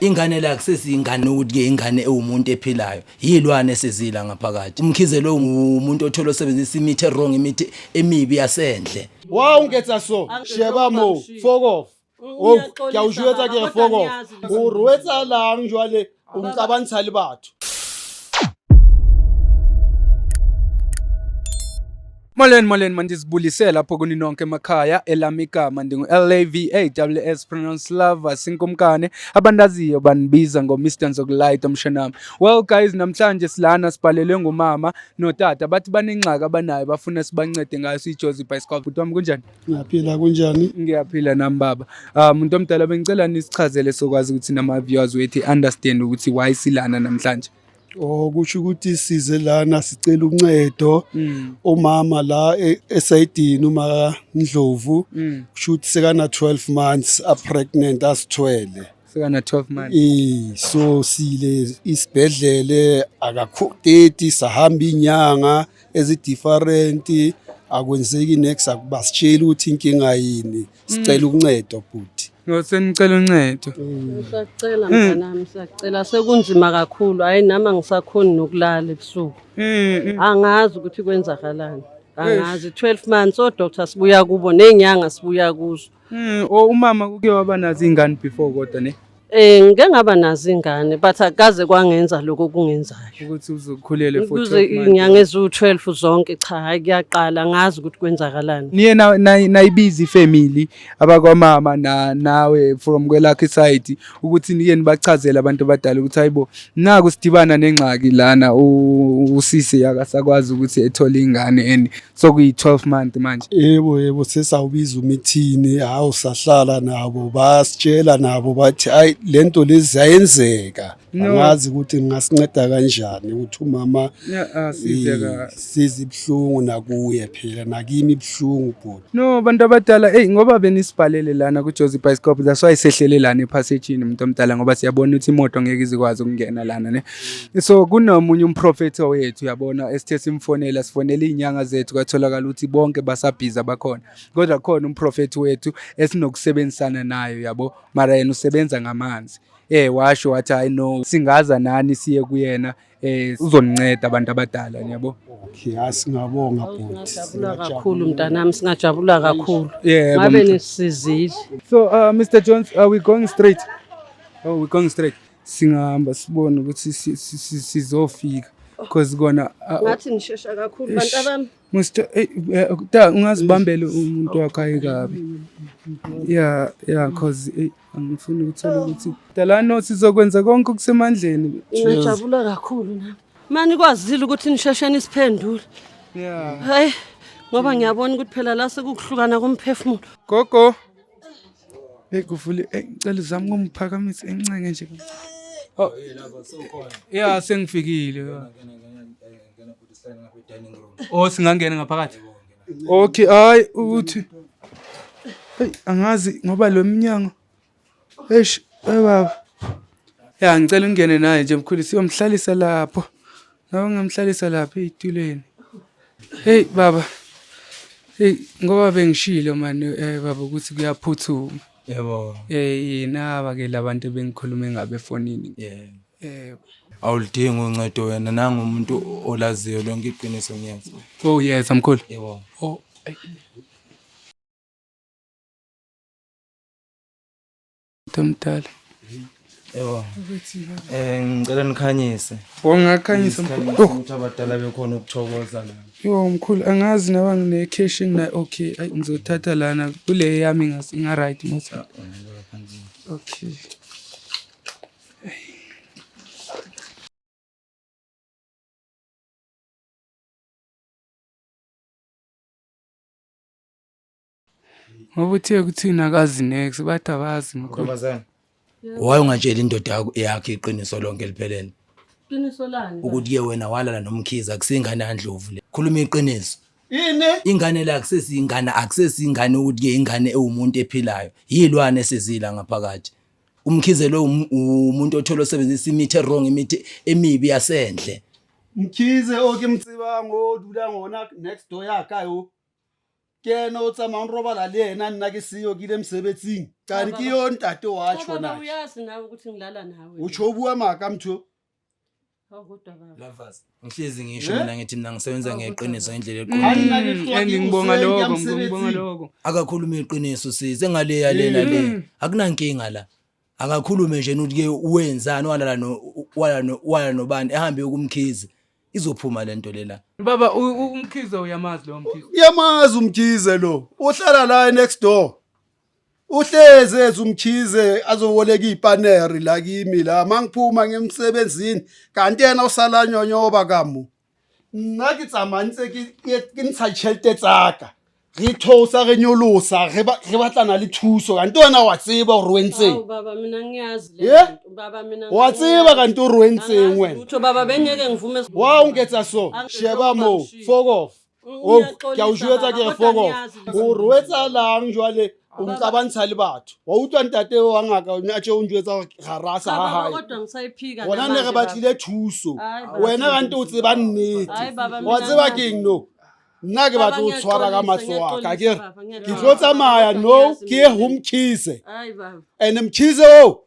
Ingane la kusesingane ukuthi ke ingane ewumuntu ephilayo yilwane esizila ngaphakathi. Umkhize lo umuntu othola osebenzisa imithi wrong, imithi emibi yasendle. Wa ungetsa so sheba mo fuck off. Oh ke a jwetsa ke fuck off. O rwetsa lang jwale o nkabantsha le batho. Molen manje sibulisela lapho kuni nonke emakhaya elami igama ndingu LAVAWS pronounce love sinkumkane abandaziyo banibiza ngo Mr Nzokulight umshanami. Well guys, namhlanje silana sibhalelwe ngumama notata bathi banengxaka abanayo bafuna sibancede ngayo siJozi Bicycle. Utwami kunjani? Ngiyaphila kunjani? Ngiyaphila nami baba. Umuntu omdala bengicela nisichazele sokwazi ukuthi nama viewers wethu understand ukuthi why silana namhlanje. Oh kusho ukuthi size lana sicela uncedo omama la esayidini uma Ndlovu kusho ukuthi sekana 12 months a pregnant asithwele sekana 12 months so sile isibedlele akakhudeti sahamba inyanga ezidifferent akwenzeki next akubasitshela ukuthi inkinga yini sicela uncedo futhi. Ngosenicela uncedo. Ngisacela mntanami, siyacela sekunzima kakhulu, hayi nama ngisakhoni nokulala ebusuku. Angazi ukuthi kwenzakalani. Angazi 12 months doctor sibuya kubo nenyanga sibuya kuzo. Umama kuke waba nazo ingane before kodwa ne? Ngeke ngaba nazo ingane but akaze kwangenza lokho kungenzayo. Ukuthi uzokhulele for 12 months. Kuze inyanga ezu12 zonke cha hayi kuyaqala ngazi ukuthi kwenzakalani. Niye nayibiza ifamily abakwamama nawe from kwelakhe side ukuthi niye nibachazela abantu abadala ukuthi hayibo naku sidibana nengxaki lana usisi yakasakwazi ukuthi ethole ingane and sokuyi 12 month manje. Yebo sesawubiza umithini hawu sahlala nabo basitshela nabo bathi hayi lento lezi ayenzeka angazi ukuthi ngasinceda kanjani ukuthi umama sizibhlungu nakuye phela nakimi ibhlungu bhuti. No bantu abadala ngoba benisibhalele lana ku Jozi Bicycle that's why sehlele lana epassage umuntu omdala ngoba siyabona ukuthi imoto ngeke izikwazi ukungena lana ne. So kunomunye umprofeti wethu yabona esithe simfonela sifonela inyanga zethu kwatholakala ukuthi bonke basabhiza bakhona kodwa khona umprofeti wethu esinokusebenzisana nayo yabo mara yena usebenza ngamanzi. Washo wathi I know singaza nani siye kuyena uzoninceda abantu abadala yabo. Okay asingabonga bhuti. Singajabula kakhulu mntanami, singajabula kakhulu. Ngabe nisizile. So Mr Jones, are we going straight? Oh we going straight. Singahamba sibone ukuthi sizofika because kona ngathi nishesha kakhulu bantu abami. Mr ungazibambela umuntu wakho ayikabi. Yeah cause angifuni ukuthola ukuthi dalano sizokwenza konke okusemandleni. Ngijabula kakhulu nami. Mani kwazile ukuthi nisheshe nisiphendule. Yeah. Hayi ngoba ngiyabona ukuthi phela la sekuhlukana komphefumulo. Gogo. Kuvule ngicela zami ngomphakamise encenge nje. Oh lapha sokhona. Yeah sengifikile. Singangena ngaphakathi. Okay hayi uthi angazi ngoba lo minyango baba. Ngicela ungene naye nje mkhulu siyomhlalisa lapho. Nawe ngamhlalisa lapha ezitulweni. Baba. Ngoba bengishilo manje baba ukuthi kuyaphuthuma. Yebo. Naba ke labantu bengikhulume ngabe efonini. Yebo. Awulidingi uncedo wena nangumuntu olaziyo lonke iqiniso ngiyazi. Oh yes mkhulu. Yebo. Oh Tomtala. Yebo. Ngicela nikhanyise. Ngakhanyisa mkhulu. Ukuthi abadala bekhona ukuthokoza la. Yo mkhulu angazi nawe ngine caching na okay ngizothatha lana kule yami ngasinga right mose. Okay. Ngoba uthe kuthina akazi next bathi abazi mkhulu. Why ungatshela indoda yakhe iqiniso lonke liphelele? Iqiniso lani? Ukuthi ke wena walala nomkhize akusingane yaNdlovu le. Khuluma iqiniso. Yini? Ingane la kusesingane akusesingane ukuthi ke ingane ewumuntu ephilayo yilwane esizila ngaphakathi. Umkhize lo umuntu othola osebenzisa imithi wrong, imithi emibi yasendle. Mkhize okay mtsibango dula ngona next door yakhe ayo. kena o tsamaya o robala le yena nna ke siyo ke ile mosebetsing kanti ke yo ntate watsho Baba na uyazi nawe ukuthi ngilala nawe. utsho bua maka mtho Hawu kodwa baba. Lovers ngihlezi ngisho mina ngithi mina ngisebenza ngeqiniso ngendlela ngibonga lokho akakhulume iqiniso size ngaleya lena le akunankinga la akakhulume nje ukuthi ke wenzani wala nobani ehambe ukumkhizi izophuma lento lela. baba umkhize uyamazi lo mkhize yamazi umkhize lo uhlala la next door uhleze ezumkhize azoboleka ipaneri la kimi la mangiphuma ngemsebenzini kanti yena usala nyonyoba kamu nna ke tsamantse ke ntsha tšhelete tsaka re thosa re nyolosa re batlana le thuso kanti wena wa tseba gore o entseng Hawu baba mina ngiyazi le Yeah? nto. Baba mina wa tseba kanti gore o entseng wena Utho baba bengeke ngivume wa ungetsa so sheba mo fuck off o ke a o jwetsa ke fuck off gore o etsalang jwale o nkabantsha le batho wa utlwa ntate wa ngaka o a tše o njwetsa ga rasa ha Baba hae kodwa ngisayiphika gona ne re batlile thuso Hayi, baba. wena kanti o tseba Hayi, nnete baba, wa mina tseba ngiyazi. keng no nna ke batla o tshwara ka matsoa ka ke baba, ke ngiyaxolisa. tlo tsamaya Baba, no ngiyazi ke mina. humkhize Hayi baba. and mkhize o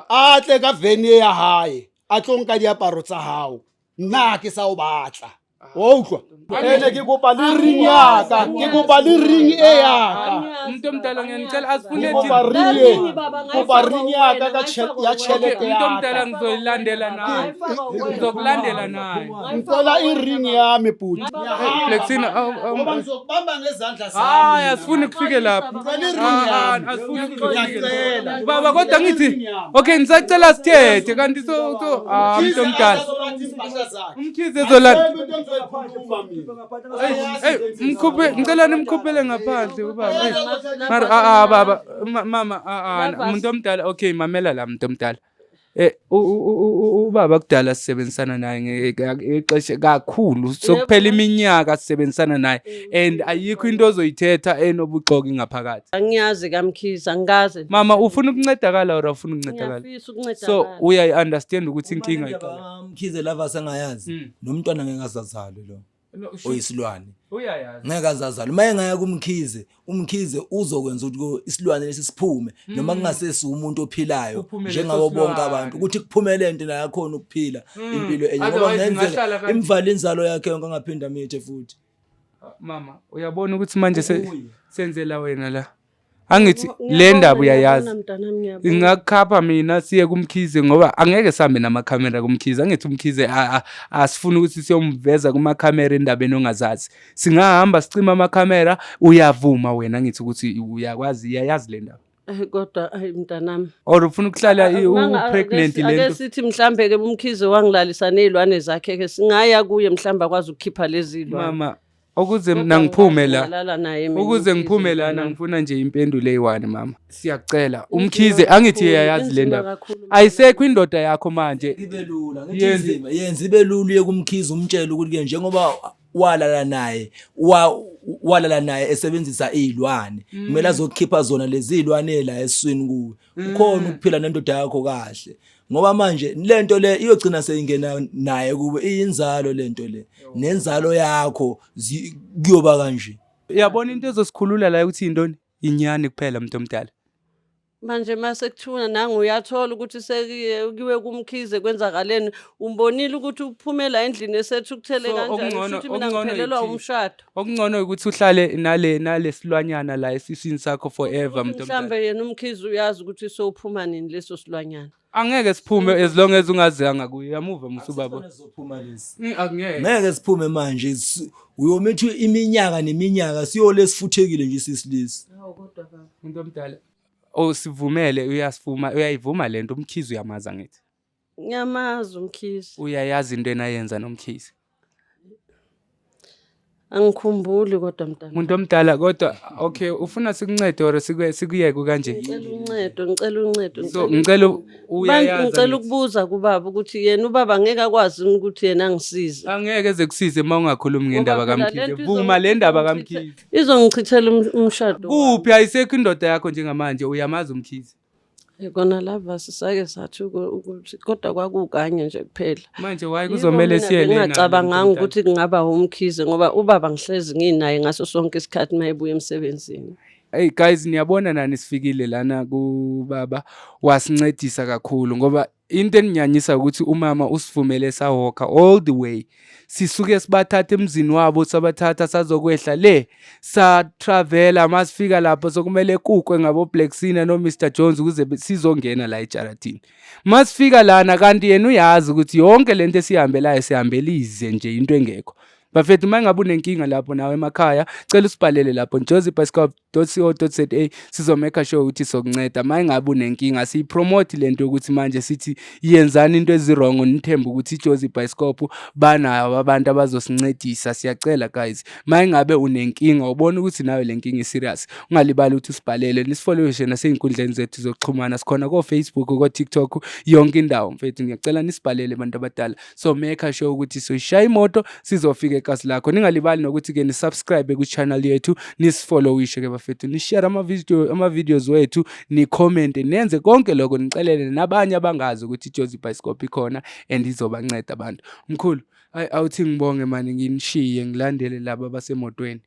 a tle ka vene ya hae a tlo nka diaparo tsa hao nna ke sa o batla wa utlwa ene ke kopa le ring yaka ke kopa le ring e yaka umuntu omdala ngiyanicela asifune ke thina kopa ring Ring, e baba, kopa ngayifaka ring yaka wena, ka ngayifaka ya wena. tšhelete umuntu omdala yaka ngizoyilandela naye Ngayifaka wena. ngizokulandela naye ngicela i-ring yami bhuti Flexina ngoba ngizokubamba ngezandla hayi zami asifuni kufike lapho ngicela i-ring yami asifuni kufike ngiyacela baba kodwa ngithi okay ngisacela sithethe kanti so umuntu omdala umkhize ezolanda mkhuphe ngicela nimkhuphele ngaphandle ubaba mara baba mama umuntu omdala okay mamela la umuntu omdala ubaba kudala sisebenzisana naye ngexesha kakhulu sokuphela iminyaka sisebenzisana naye and ayikho into ozoyithetha enobuxoki ngaphakathi Angiyazi kaMkhize angazi. mama ufuna ukuncedakala or ufuna ukuncedakala Ngiyafisa ukunceda. so uya understand ukuthi inkinga iqala Mkhize lava sengayazi nomntwana ngeke azazalwe lo oyisilwane uyayazi ngeke azazalwe maye ngaya kumkhize umkhize uzokwenza ukuthi isilwane lesi siphume noma kungasesi umuntu ophilayo Kuphume njengabo leso bonke silwane. abantu ukuthi kuphumele lento la yakhona ukuphila impilo enye ngoba Otherwise ngenzeka ingahlala kanti- imvali inzalo yakhe yonke angaphinda mithe futhi mama uyabona ukuthi manje senzela wena la angithi le ndaba uyayazi ingakhapha mina siye kumkhize ngoba angeke sambe namakhamera kumkhize angithi umkhize asifuna ukuthi siyomveza kumakhamera endabeni ongazazi singahamba sicima amakhamera uyavuma wena ngithi ukuthi uyakwazi iyayazi le ndaba Kodwa ayi mntanami. or ufuna ukuhlala pregnant Ake lento sithi mhlambe ke umkhize wangilalisa nezilwane zakhe ke singaya kuye mhlambe akwazi ukukhipha lezi zilwane. mama ukuze mina ngiphume la Ngalala naye mina ukuze uMkhize, ngiphume lana mntanami. ngifuna nje impendulo eyiwani mama siyakucela umkhize angithi iyayazi le Inzima ndaba kakhulu. ayisekho indoda yakho manje ibe lula yenza ibe lula yekumkhiza umtshela ukuthi ke njengoba walala naye esebenzisa izilwane kumele azokhipha zona lezi zilwane la eswini kuwe ukhona ukuphila nendoda yakho kahle ngoba manje lento le iyogcina seyingena naye kube iyinzalo lento le nenzalo yakho kuyoba kanje uyabona into ezosikhulula la ukuthi indoni inyani kuphela umuntu omdala Manje mase kuthuna nangu uyathola ukuthi sekiwe kumkhize kwenzakaleni umbonile ukuthi uphumela endlini esethu ukuthele So, kanjani okungcono- futhi mina okungcono ngiphelelwa yithi- umshado. okungcono ukuthi uhlale nale silwanyana la esiswini sakho forever umuntu omdala Mhlambe yena umkhize uyazi ukuthi sophuma nini leso silwanyana. angeke siphume as long as ungazanga kuye yamuva musubaba sizophuma lesi angeke ngeke siphume manje uyomethi iminyaka neminyaka siyole sifuthekile nje sisilisi Hawu kodwa baba. umuntu omdala sivumele uyayivuma lento umkhize uyamaza ngithi Ngiyamazi umkhize. uyayazi into enayenza nomkhize Angikhumbuli kodwa mntana. umuntu omdala kodwa okay ufuna sikuncede or sikuyeke kanje Ngicela uncedo. so ngicela uyayazi Ngicela ukubuza kubaba ukuthi yena ubaba ngeke akwazi ukuthi yena angisize. angeke ezekusize uma ungakhulumi ngendaba Ngoba phela kaMkhize lento vuma le ndaba kaMkhize Izongichithela umshado. kuphi ayisekho indoda yakho njengamanje uyamazi umkhize Kona lava sisake sathi ukuthi kodwa kwakukanye nje kuphela. Manje why kuzomele siye lena? Ngingacabanganga ukuthi kungaba umkhize ngoba ubaba ngihlezi nginaye ngaso sonke isikhathi mayebuya emsebenzini. Hey guys, niyabona nani sifikile lana kubaba wasincedisa kakhulu ngoba into eninyanyisa ukuthi umama usivumele sawalka all the way. Sisuke sibathatha emzini wabo sabathatha sazokwehla le sa travela masifika lapho sokumele kukwe ngabo Black Sina no Mr Jones ukuze sizongena la ejaratini. Masifika lana kanti yena uyazi ukuthi yonke lento esihambelayo sihambelize nje into engekho. Bafethu mangabe unenkinga lapho nawe emakhaya cela usibhalele lapho jozibiescope.co.za sizomeka sure ukuthi sokunceda. Mangabe unenkinga siyipromote lento ukuthi manje sithi yenzani into ezirong nithemba ukuthi iJozi Bioscope banayo abantu abazosincedisa. Siyacela guys, mangabe unenkinga ubona ukuthi nawe lenkinga iserious ungalibali ukuthi usibhalele nisifollow nasey'nkundleni zethu zokuxhumana sikhona ko Facebook ko TikTok yonke indawo. Mfethu ngiyacela nisibhalele abantu abadala so make sure ukuthi soyishaya imoto sizofika ekhasi lakho. Ningalibali nokuthi ke nisubscribe ku channel yethu nisifollow isho ke bafethu nishare ama videos wethu ni comment nenze konke lokho nicelele nabanye abangazi ukuthi iJozi Bioscope ikhona and izobanceda abantu. Mkhulu awuthi ngibonge mani nginishiye ngilandele laba basemotweni.